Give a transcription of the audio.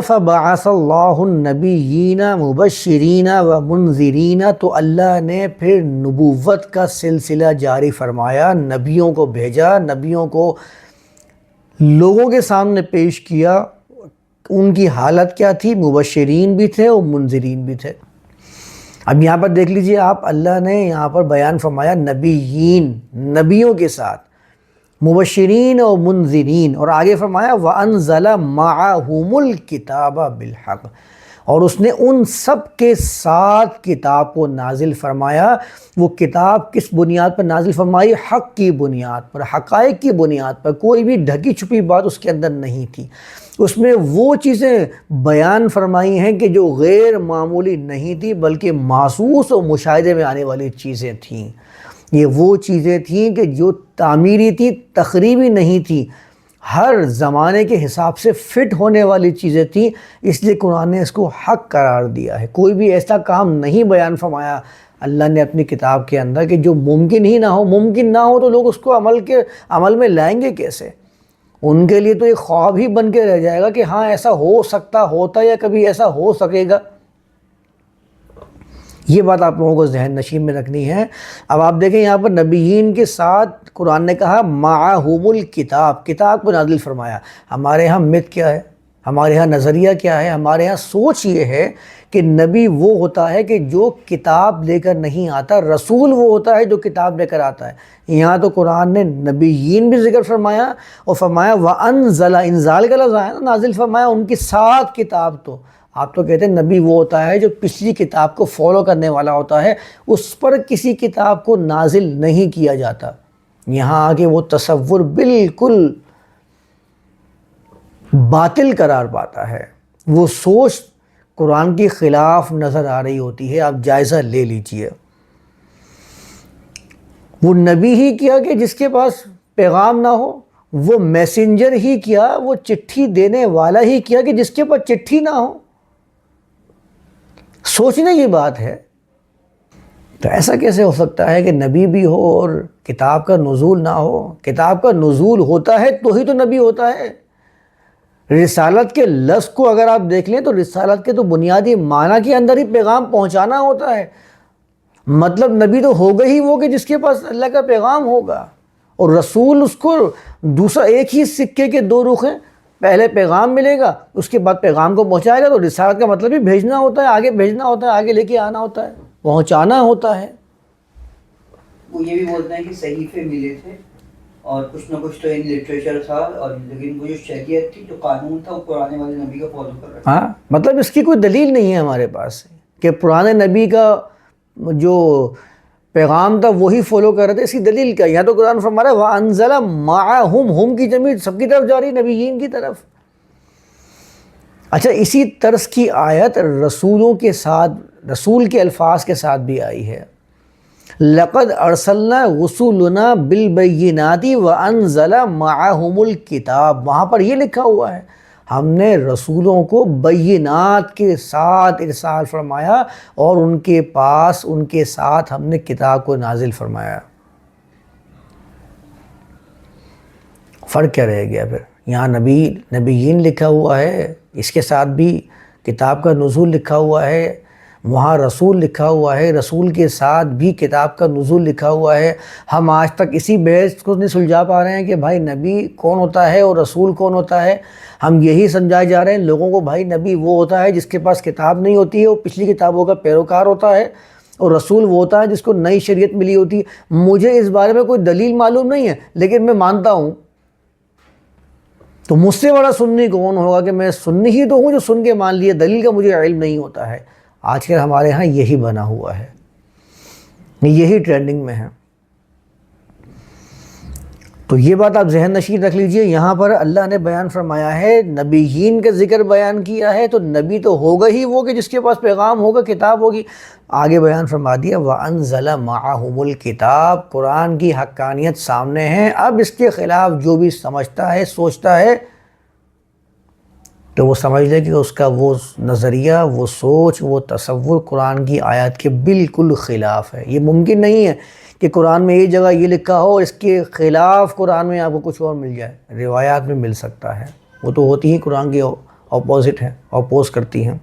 فبعث اللہ النبیین مبشرین و منذرین، تو اللہ نے پھر نبوت کا سلسلہ جاری فرمایا، نبیوں کو بھیجا، نبیوں کو لوگوں کے سامنے پیش کیا۔ ان کی حالت کیا تھی؟ مبشرین بھی تھے اور منذرین بھی تھے۔ اب یہاں پر دیکھ لیجئے آپ، اللہ نے یہاں پر بیان فرمایا نبیین، نبیوں کے ساتھ، مبشرین و منذرین، اور آگے فرمایا وَأَنزَلَ مَعَهُمُ الْكِتَابَ بِالْحَقِّ، اور اس نے ان سب کے ساتھ کتاب کو نازل فرمایا۔ وہ کتاب کس بنیاد پر نازل فرمائی؟ حق کی بنیاد پر، حقائق کی بنیاد پر، کوئی بھی ڈھکی چھپی بات اس کے اندر نہیں تھی۔ اس میں وہ چیزیں بیان فرمائی ہیں کہ جو غیر معمولی نہیں تھی بلکہ محسوس اور مشاہدے میں آنے والی چیزیں تھیں۔ یہ وہ چیزیں تھیں کہ جو تعمیری تھی، تخریبی نہیں تھی، ہر زمانے کے حساب سے فٹ ہونے والی چیزیں تھیں، اس لیے قرآن نے اس کو حق قرار دیا ہے۔ کوئی بھی ایسا کام نہیں بیان فرمایا اللہ نے اپنی کتاب کے اندر کہ جو ممکن ہی نہ ہو۔ ممکن نہ ہو تو لوگ اس کو عمل میں لائیں گے کیسے؟ ان کے لیے تو ایک خواب ہی بن کے رہ جائے گا کہ ہاں ایسا ہو سکتا ہوتا یا کبھی ایسا ہو سکے گا۔ یہ بات آپ لوگوں کو ذہن نشین میں رکھنی ہے۔ اب آپ دیکھیں یہاں پر نبیین کے ساتھ قرآن نے کہا معہم الکتاب، کتاب کو نازل فرمایا۔ ہمارے ہاں مت کیا ہے، ہمارے ہاں نظریہ کیا ہے، ہمارے ہاں سوچ یہ ہے کہ نبی وہ ہوتا ہے کہ جو کتاب لے کر نہیں آتا، رسول وہ ہوتا ہے جو کتاب لے کر آتا ہے۔ یہاں تو قرآن نے نبیین بھی ذکر فرمایا اور فرمایا وَأَنزَلَ، انزال کا لفظ آیا نا، نازل فرمایا ان کے ساتھ کتاب۔ تو آپ تو کہتے ہیں نبی وہ ہوتا ہے جو پچھلی کتاب کو فالو کرنے والا ہوتا ہے، اس پر کسی کتاب کو نازل نہیں کیا جاتا۔ یہاں آگے وہ تصور بالکل باطل قرار پاتا ہے، وہ سوچ قرآن کی خلاف نظر آ رہی ہوتی ہے۔ آپ جائزہ لے لیجئے، وہ نبی ہی کیا کہ جس کے پاس پیغام نہ ہو، وہ میسنجر ہی کیا، وہ چٹھی دینے والا ہی کیا کہ جس کے پاس چٹھی نہ ہو۔ سوچنے کی بات ہے۔ تو ایسا کیسے ہو سکتا ہے کہ نبی بھی ہو اور کتاب کا نزول نہ ہو؟ کتاب کا نزول ہوتا ہے تو ہی تو نبی ہوتا ہے۔ رسالت کے لفظ کو اگر آپ دیکھ لیں تو رسالت کے تو بنیادی معنی کے اندر ہی پیغام پہنچانا ہوتا ہے۔ مطلب نبی تو ہوگا ہی وہ کہ جس کے پاس اللہ کا پیغام ہوگا، اور رسول اس کو دوسرا، ایک ہی سکے کے دو رخ ہیں، پہلے پیغام ملے گا، اس کے بعد پیغام کو پہنچائے گا۔ تو رسالت کا مطلب بھی بھیجنا ہوتا ہے، آگے بھیجنا ہوتا ہے، آگے لے کے آنا ہوتا ہے، پہنچانا ہوتا ہے۔ وہ یہ بھی بولتے ہیں کہ صحیفے ملے تھے اور کچھ نہ کچھ تو ان لٹریچر تھا، اور لیکن وہ جو شریعت تھی، جو قانون تھا، وہ پرانے والے نبی کا فالو کر رہا تھا۔ ہاں، مطلب اس کی کوئی دلیل نہیں ہے ہمارے پاس کہ پرانے نبی کا جو پیغام تھا وہی فالو کر رہے تھے۔ اس کی دلیل کیا؟ یہاں تو قرآن فرما رہا ہے وَأَنزَلَ مَعَهُمْ، ہم کی جمع سب کی طرف جاری، نبیین کی طرف۔ اچھا، اسی طرز کی آیت رسولوں کے ساتھ، رسول کے الفاظ کے ساتھ بھی آئی ہے۔ لَقَدْ أَرْسَلْنَا رُسُلُنَا بِالْبَيِّنَاتِ وَأَنزَلَ مَعَهُمُ الْكِتَابَ، وہاں پر یہ لکھا ہوا ہے ہم نے رسولوں کو بینات کے ساتھ ارسال فرمایا اور ان کے پاس، ان کے ساتھ ہم نے کتاب کو نازل فرمایا۔ فرق کیا رہ گیا پھر؟ یہاں نبیین لکھا ہوا ہے، اس کے ساتھ بھی کتاب کا نزول لکھا ہوا ہے، وہاں رسول لکھا ہوا ہے، رسول کے ساتھ بھی کتاب کا نزول لکھا ہوا ہے۔ ہم آج تک اسی بحث کو نہیں سلجھا پا رہے ہیں کہ بھائی نبی کون ہوتا ہے اور رسول کون ہوتا ہے۔ ہم یہی سمجھائے جا رہے ہیں لوگوں کو، بھائی نبی وہ ہوتا ہے جس کے پاس کتاب نہیں ہوتی ہے، وہ پچھلی کتابوں کا پیروکار ہوتا ہے، اور رسول وہ ہوتا ہے جس کو نئی شریعت ملی ہوتی ہے۔ مجھے اس بارے میں کوئی دلیل معلوم نہیں ہے، لیکن میں مانتا ہوں۔ تو مجھ سے بڑا سنی کون ہوگا کہ میں سنی ہی تو ہوں جو سن کے مان لیا، دلیل کا مجھے علم نہیں ہوتا ہے۔ آج کل ہمارے ہاں یہی بنا ہوا ہے، یہی ٹرینڈنگ میں ہے۔ تو یہ بات آپ ذہن نشین رکھ لیجئے، یہاں پر اللہ نے بیان فرمایا ہے، نبیین کا ذکر بیان کیا ہے، تو نبی تو ہوگا ہی وہ کہ جس کے پاس پیغام ہوگا، کتاب ہوگی۔ آگے بیان فرما دیا وَأَنزَلَ مَعَهُمُ الْكِتَابَ، قرآن کی حقانیت سامنے ہے۔ اب اس کے خلاف جو بھی سمجھتا ہے، سوچتا ہے، تو وہ سمجھ لے کہ اس کا وہ نظریہ، وہ سوچ، وہ تصور قرآن کی آیات کے بالکل خلاف ہے۔ یہ ممکن نہیں ہے کہ قرآن میں ایک جگہ یہ لکھا ہو، اس کے خلاف قرآن میں آپ کو کچھ اور مل جائے۔ روایات میں مل سکتا ہے، وہ تو ہوتی ہی قرآن کی اپوزٹ ہیں، اپوز کرتی ہیں.